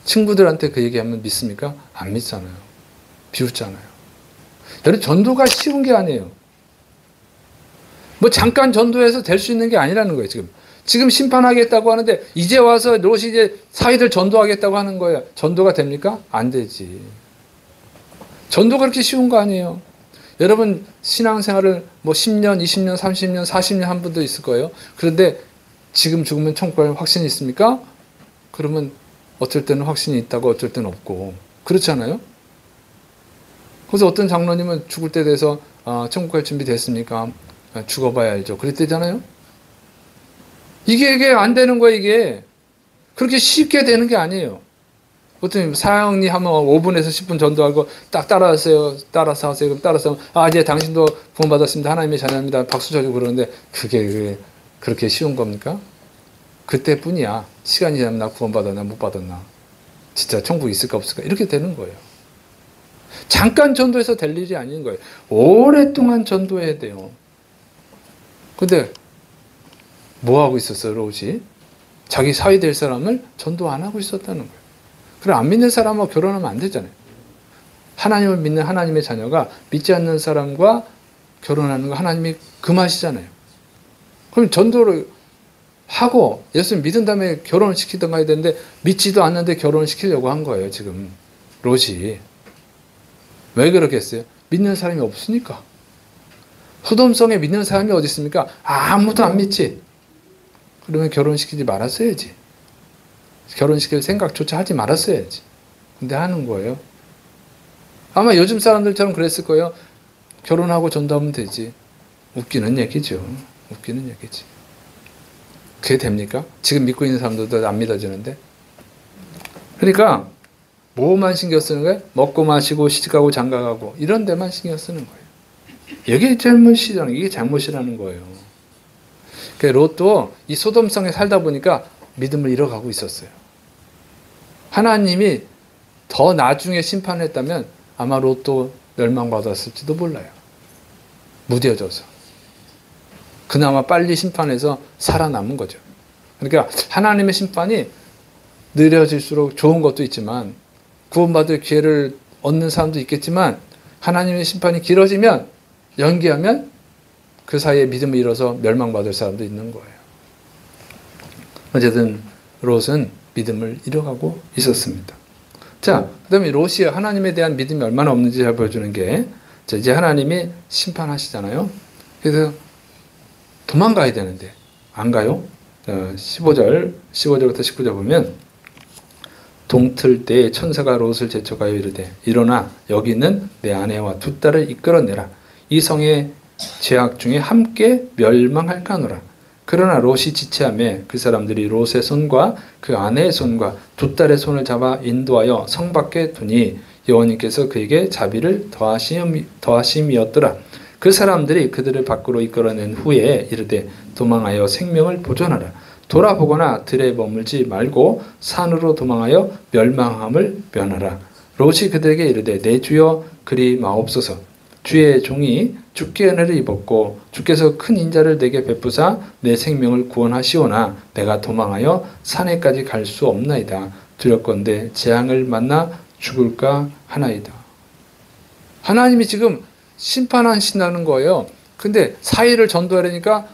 친구들한테 그 얘기하면 믿습니까? 안 믿잖아요. 비웃잖아요. 여러분, 전도가 쉬운 게 아니에요. 뭐 잠깐 전도해서 될 수 있는 게 아니라는 거예요. 지금 심판하겠다고 하는데 이제 와서 롯이 이제 사위들 전도하겠다고 하는 거예요. 전도가 됩니까? 안 되지. 전도가 그렇게 쉬운 거 아니에요. 여러분 신앙생활을 10년, 20년, 30년, 40년 한 분도 있을 거예요. 그런데 지금 죽으면 천국 갈 확신이 있습니까? 그러면 어떨 때는 확신이 있다고 어떨 때는 없고 그렇잖아요. 그래서 어떤 장로님은 죽을 때 돼서 천국 갈 준비 됐습니까? 죽어봐야 알죠. 그랬대잖아요. 이게 안 되는 거예요. 이게 그렇게 쉽게 되는 게 아니에요. 보통 사형리 하면 5분에서 10분 전도하고 딱 따라서 하세요. 그럼 따라서 이제 당신도 구원받았습니다. 하나님의 자녀입니다. 박수 쳐주고 그러는데 그게 그렇게 쉬운 겁니까? 그때뿐이야. 시간이 지나면 나 구원받았나 못 받았나. 진짜 천국 있을까 없을까 이렇게 되는 거예요. 잠깐 전도해서 될 일이 아닌 거예요. 오랫동안 전도해야 돼요. 근데 뭐 하고 있었어요, 롯이? 자기 사위 될 사람을 전도 안 하고 있었다는 거예요. 그럼 안 믿는 사람하고 결혼하면 안 되잖아요. 하나님을 믿는 하나님의 자녀가 믿지 않는 사람과 결혼하는 거 하나님이 금하시잖아요. 그럼 전도를 하고 예수님 믿은 다음에 결혼을 시키던가 해야 되는데 믿지도 않는데 결혼을 시키려고 한 거예요, 지금 롯이. 왜 그러겠어요? 믿는 사람이 없으니까. 소돔성에 믿는 사람이 어디 있습니까? 아무도 안 믿지. 그러면 결혼시키지 말았어야지. 결혼시킬 생각조차 하지 말았어야지. 근데 하는 거예요. 아마 요즘 사람들처럼 그랬을 거예요. 결혼하고 전도하면 되지. 웃기는 얘기죠. 웃기는 얘기지. 그게 됩니까? 지금 믿고 있는 사람들도 안 믿어지는데. 그러니까 뭐만 신경 쓰는 거예요? 먹고 마시고 시집가고 장가가고 이런 데만 신경 쓰는 거예요. 이게 잘못이라는, 이게 잘못이라는 거예요. 롯도 이 소돔성에 살다 보니까 믿음을 잃어가고 있었어요. 하나님이 더 나중에 심판했다면 아마 롯도 멸망받았을지도 몰라요. 무뎌져서. 그나마 빨리 심판해서 살아남은 거죠. 그러니까 하나님의 심판이 느려질수록 좋은 것도 있지만 구원받을 기회를 얻는 사람도 있겠지만 하나님의 심판이 길어지면 연기하면 그 사이에 믿음을 잃어서 멸망받을 사람도 있는 거예요. 어쨌든 롯은 믿음을 잃어가고 있었습니다. 자, 그다음에 롯이 하나님에 대한 믿음이 얼마나 없는지 잘 보여주는 게, 자, 이제 하나님이 심판하시잖아요. 그래서 도망가야 되는데 안 가요. 15절부터 19절 보면, 동틀 때에 천사가 롯을 제쳐가여 이르되 일어나 여기는 내 아내와 두 딸을 이끌어내라. 이 성의 죄악 중에 함께 멸망할까노라. 그러나 롯이 지체하며 그 사람들이 롯의 손과 그 아내의 손과 두 딸의 손을 잡아 인도하여 성 밖에 두니 여호와께서 그에게 자비를 더하심이었더라. 그 사람들이 그들을 밖으로 이끌어낸 후에 이르되 도망하여 생명을 보존하라. 돌아보거나 들에 머물지 말고 산으로 도망하여 멸망함을 면하라. 롯이 그들에게 이르되 내 주여 그리 마옵소서. 주의 종이 주께 은혜를 입었고 주께서 큰 인자를 내게 베푸사 내 생명을 구원하시오나 내가 도망하여 산에까지 갈 수 없나이다. 두렵건대 재앙을 만나 죽을까 하나이다. 하나님이 지금 심판하신다는 거예요. 근데 사이를 전도하려니까,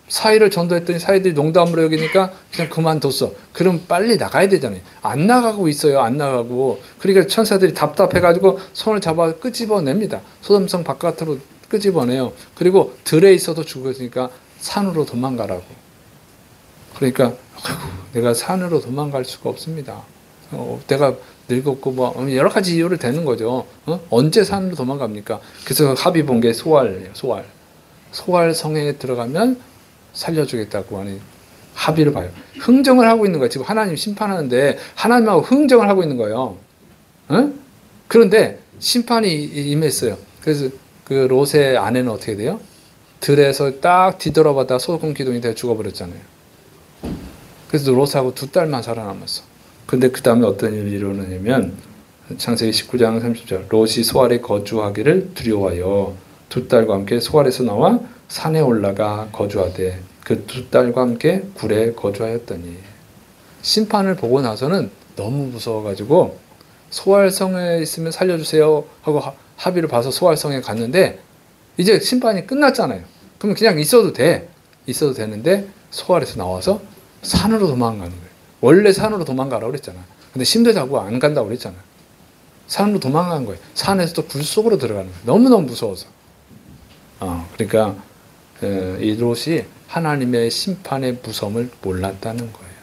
사이를 전도했더니 사이들이 농담으로 여기니까 그냥 그만뒀어. 그럼 빨리 나가야 되잖아요. 안 나가고 있어요. 안 나가고. 그러니까 천사들이 답답해가지고 손을 잡아 끄집어냅니다. 소돔성 바깥으로 끄집어내요. 그리고 들에 있어도 죽었으니까 산으로 도망가라고. 그러니까 내가 산으로 도망갈 수가 없습니다. 내가 늙었고 뭐 여러 가지 이유를 대는 거죠. 언제 산으로 도망갑니까? 그래서 합의 본 게 소알이에요. 소알성에 들어가면 살려주겠다고 하는 합의를 봐요. 흥정을 하고 있는 거예요. 지금 하나님 심판하는데 하나님하고 흥정을 하고 있는 거예요. 그런데 심판이 임했어요. 그래서 그 롯의 아내는 어떻게 돼요? 들에서 딱 뒤돌아봤다 소금 기둥이 되어 죽어버렸잖아요. 그래서 롯하고 두 딸만 살아남았어. 근데 그 다음에 어떤 일이 일어나냐면 창세기 19장 30절, 롯이 소알에 거주하기를 두려워하여 두 딸과 함께 소알에서 나와 산에 올라가 거주하되 그 두 딸과 함께 굴에 거주하였더니. 심판을 보고 나서는 너무 무서워가지고 소알성에 있으면 살려주세요 하고 합의를 봐서 소알성에 갔는데 이제 심판이 끝났잖아요. 그러면 그냥 있어도 되는데 소알에서 나와서 산으로 도망가는 거예요. 원래 산으로 도망가라고 그랬잖아. 근데 힘들다고 안 간다고 그랬잖아. 산으로 도망간 거예요. 산에서 또 굴 속으로 들어가는 거예요. 너무너무 무서워서. 그러니까 이 롯이 하나님의 심판의 무서움을 몰랐다는 거예요.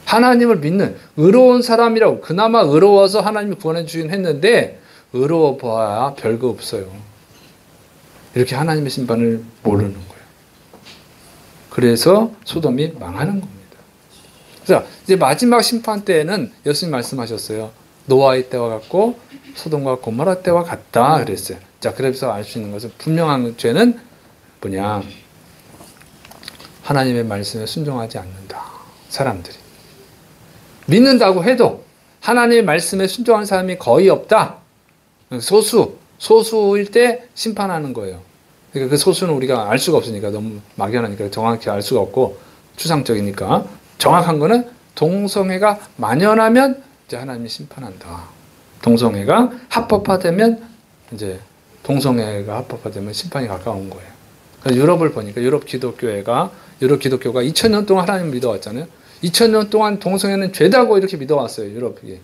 하나님을 믿는 의로운 사람이라고, 그나마 의로워서 하나님이 구원해 주긴 했는데 의로워 보아야 별거 없어요. 이렇게 하나님의 심판을 모르는 거예요. 그래서 소돔이 망하는 겁니다. 자, 이제 마지막 심판 때에는 예수님 말씀하셨어요. 노아의 때와 같고 소돔과 고모라 때와 같다 그랬어요. 자, 그래서 알 수 있는 것은, 분명한 죄는 뭐냐? 하나님의 말씀에 순종하지 않는다. 사람들이 믿는다고 해도 하나님의 말씀에 순종하는 사람이 거의 없다. 소수일 때 심판하는 거예요. 그러니까 그 소수는 우리가 알 수가 없으니까, 너무 막연하니까 정확히 알 수가 없고 추상적이니까. 정확한 거는 동성애가 만연하면 이제 하나님이 심판한다. 동성애가 합법화되면, 이제 동성애가 합법화되면 심판이 가까운 거예요. 그래서 유럽을 보니까 유럽 기독교가 2000년 동안 하나님을 믿어왔잖아요. 2000년 동안 동성애는 죄다고 이렇게 믿어왔어요, 유럽이.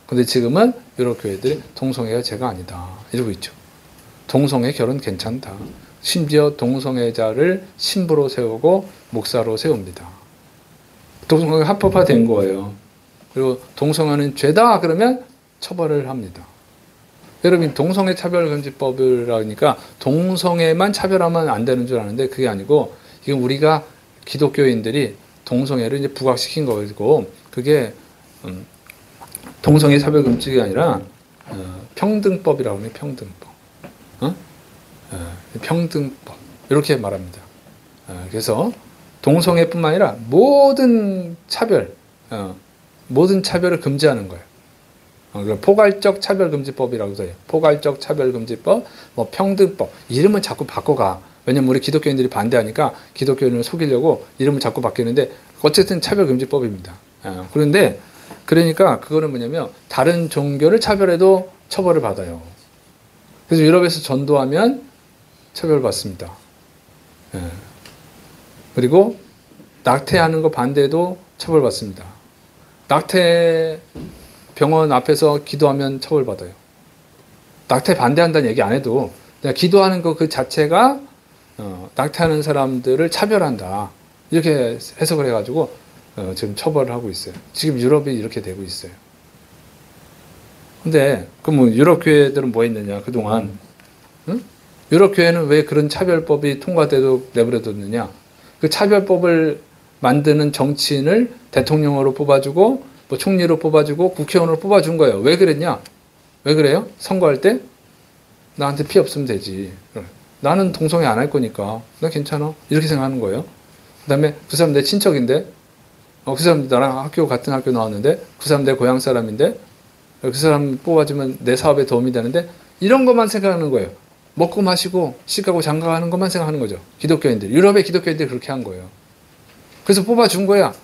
근데 지금은 유럽 교회들이 동성애가 죄가 아니다 이러고 있죠. 동성애 결혼 괜찮다. 심지어 동성애자를 신부로 세우고 목사로 세웁니다. 동성애가 합법화된 거예요. 그리고 동성애는 죄다 그러면 처벌을 합니다. 여러분, 동성애 차별금지법을 하니까 동성애만 차별하면 안 되는 줄 아는데 그게 아니고, 이건 우리가 기독교인들이 동성애를 이제 부각시킨 거고, 그게 동성애 차별금지가 아니라 평등법이라고 하는, 평등법. 평등법 이렇게 말합니다. 그래서 동성애뿐만 아니라 모든 차별을 금지하는 거예요. 포괄적 차별금지법이라고 해요. 포괄적 차별금지법, 뭐 평등법, 이름은 자꾸 바꿔가. 왜냐면 우리 기독교인들이 반대하니까 기독교인을 속이려고 이름을 자꾸 바뀌는데 어쨌든 차별금지법입니다. 그런데 그러니까 그거는 뭐냐면 다른 종교를 차별해도 처벌을 받아요. 그래서 유럽에서 전도하면 처벌받습니다. 그리고 낙태하는 거 반대도 처벌받습니다. 낙태 병원 앞에서 기도하면 처벌받아요. 낙태 반대한다는 얘기 안 해도 그냥 기도하는 거 그 자체가 낙태하는 사람들을 차별한다. 이렇게 해석을 해가지고 지금 처벌을 하고 있어요. 지금 유럽이 이렇게 되고 있어요. 근데 그럼 유럽 교회들은 뭐 했느냐 그동안 응? 유럽 교회는 왜 그런 차별법이 통과돼도 내버려뒀느냐? 그 차별법을 만드는 정치인을 대통령으로 뽑아주고 뭐 총리로 뽑아주고 국회의원으로 뽑아준 거예요. 왜 그랬냐? 왜 그래요? 선거할 때 나한테 피해 없으면 되지. 나는 동성애 안 할 거니까 나 괜찮아. 이렇게 생각하는 거예요. 그 다음에 그 사람 내 친척인데 그 사람 나랑 같은 학교 나왔는데 그 사람 내 고향 사람인데 그 사람 뽑아주면 내 사업에 도움이 되는데 이런 것만 생각하는 거예요. 먹고 마시고 시가고 장가가는 것만 생각하는 거죠. 기독교인들이. 유럽의 기독교인들이 그렇게 한 거예요. 그래서 뽑아준 거야.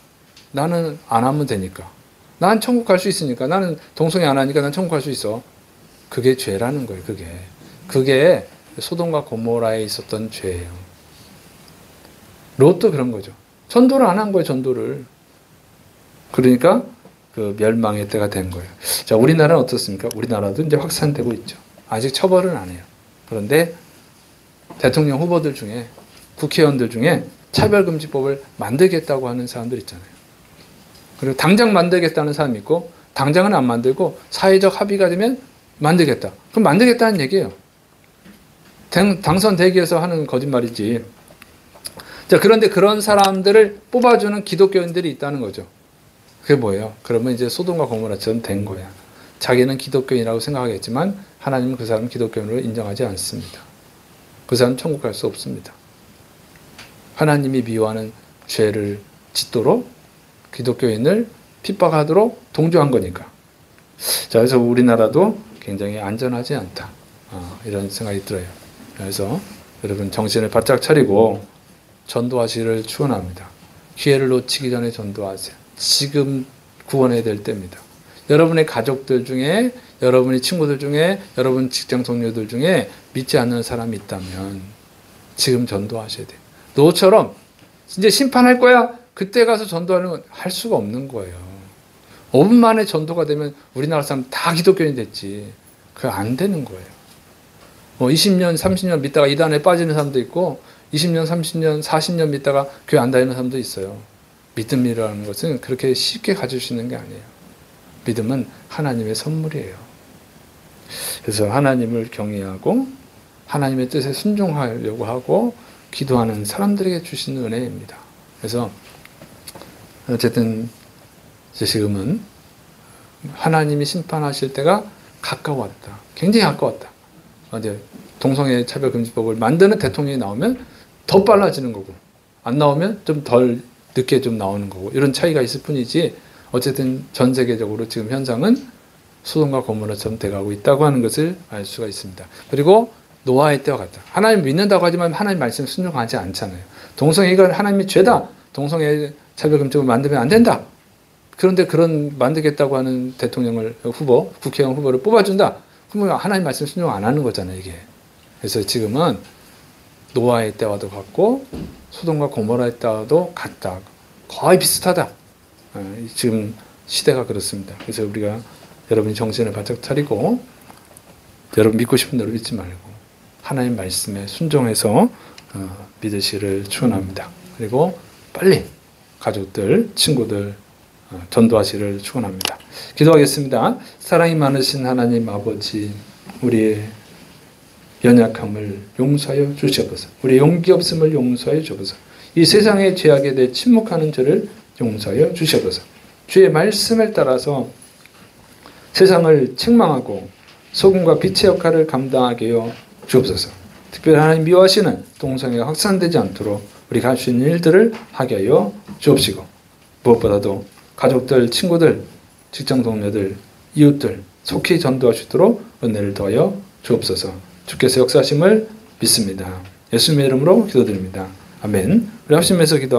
나는 안 하면 되니까. 난 천국 갈 수 있으니까. 나는 동성애 안 하니까 난 천국 갈 수 있어. 그게 죄라는 거예요. 그게 소돔과 고모라에 있었던 죄예요. 롯도 그런 거죠. 전도를 안 한 거예요. 전도를. 그러니까 그 멸망의 때가 된 거예요. 자, 우리나라는 어떻습니까? 우리나라도 이제 확산되고 있죠. 아직 처벌은 안 해요. 그런데 대통령 후보들 중에 국회의원들 중에 차별금지법을 만들겠다고 하는 사람들 있잖아요. 그리고 당장 만들겠다는 사람이 있고 당장은 안 만들고 사회적 합의가 되면 만들겠다. 그럼 만들겠다는 얘기예요. 당선되기 위해서 하는 거짓말이지. 자, 그런데 그런 사람들을 뽑아주는 기독교인들이 있다는 거죠. 그게 뭐예요? 그러면 이제 소돔과 고모라처럼 된 거야. 자기는 기독교인이라고 생각하겠지만 하나님은 그 사람 기독교인으로 인정하지 않습니다. 그 사람 천국 갈 수 없습니다. 하나님이 미워하는 죄를 짓도록 기독교인을 핍박하도록 동조한 거니까. 자, 그래서 우리나라도 굉장히 안전하지 않다. 이런 생각이 들어요. 그래서 여러분 정신을 바짝 차리고 전도하시기를 축원합니다. 기회를 놓치기 전에 전도하세요. 지금 구원해야 될 때입니다. 여러분의 가족들 중에, 여러분의 친구들 중에, 여러분 직장 동료들 중에 믿지 않는 사람이 있다면 지금 전도하셔야 돼요. 노처럼 이제 심판할 거야. 그때 가서 전도하는 건 할 수가 없는 거예요. 5분 만에 전도가 되면 우리나라 사람 다 기독교인이 됐지. 그게 안 되는 거예요. 20년, 30년 믿다가 이단에 빠지는 사람도 있고 20년, 30년, 40년 믿다가 교회 안 다니는 사람도 있어요. 믿음이라는 것은 그렇게 쉽게 가질 수 있는 게 아니에요. 믿음은 하나님의 선물이에요. 그래서 하나님을 경외하고 하나님의 뜻에 순종하려고 하고 기도하는 사람들에게 주시는 은혜입니다. 그래서 어쨌든 지금은 하나님이 심판하실 때가 가까웠다. 굉장히 가까웠다. 동성애 차별금지법을 만드는 대통령이 나오면 더 빨라지는 거고 안 나오면 좀 덜 늦게 좀 나오는 거고 이런 차이가 있을 뿐이지 어쨌든 전 세계적으로 지금 현상은 소돔과 고모라처럼 돼가고 있다고 하는 것을 알 수가 있습니다. 그리고 노아의 때와 같다. 하나님 믿는다고 하지만 하나님 말씀 순종하지 않잖아요. 동성애가 하나님의 죄다. 동성애 차별금지법을 만들면 안 된다. 그런데 그런 만들겠다고 하는 대통령을 국회의원 후보를 뽑아준다. 그러면 하나님 말씀 순종 안 하는 거잖아요, 이게. 그래서 지금은 노아의 때와도 같고 소돔과 고모라의 때와도 같다. 거의 비슷하다. 지금 시대가 그렇습니다. 그래서 우리가 여러분이 정신을 바짝 차리고 여러분 믿고 싶은 대로 믿지 말고 하나님 말씀에 순종해서 믿으시기를 축원합니다. 그리고 빨리 가족들, 친구들 전도하시기를 축원합니다. 기도하겠습니다. 사랑이 많으신 하나님 아버지, 우리의 연약함을 용서하여 주시옵소서. 우리의 용기 없음을 용서하여 주옵소서. 이 세상의 죄악에 대해 침묵하는 죄를 용서하여 주시옵소서. 주의 말씀을 따라서 세상을 책망하고 소금과 빛의 역할을 감당하게 하여 주옵소서. 특별히 하나님 미워하시는 동성애가 확산되지 않도록 우리가 할 수 있는 일들을 하게 하여 주옵시고 무엇보다도 가족들, 친구들, 직장 동료들, 이웃들 속히 전도하시도록 은혜를 더하여 주옵소서. 주께서 역사하심을 믿습니다. 예수님의 이름으로 기도드립니다. 아멘. 우리 합심해서 기도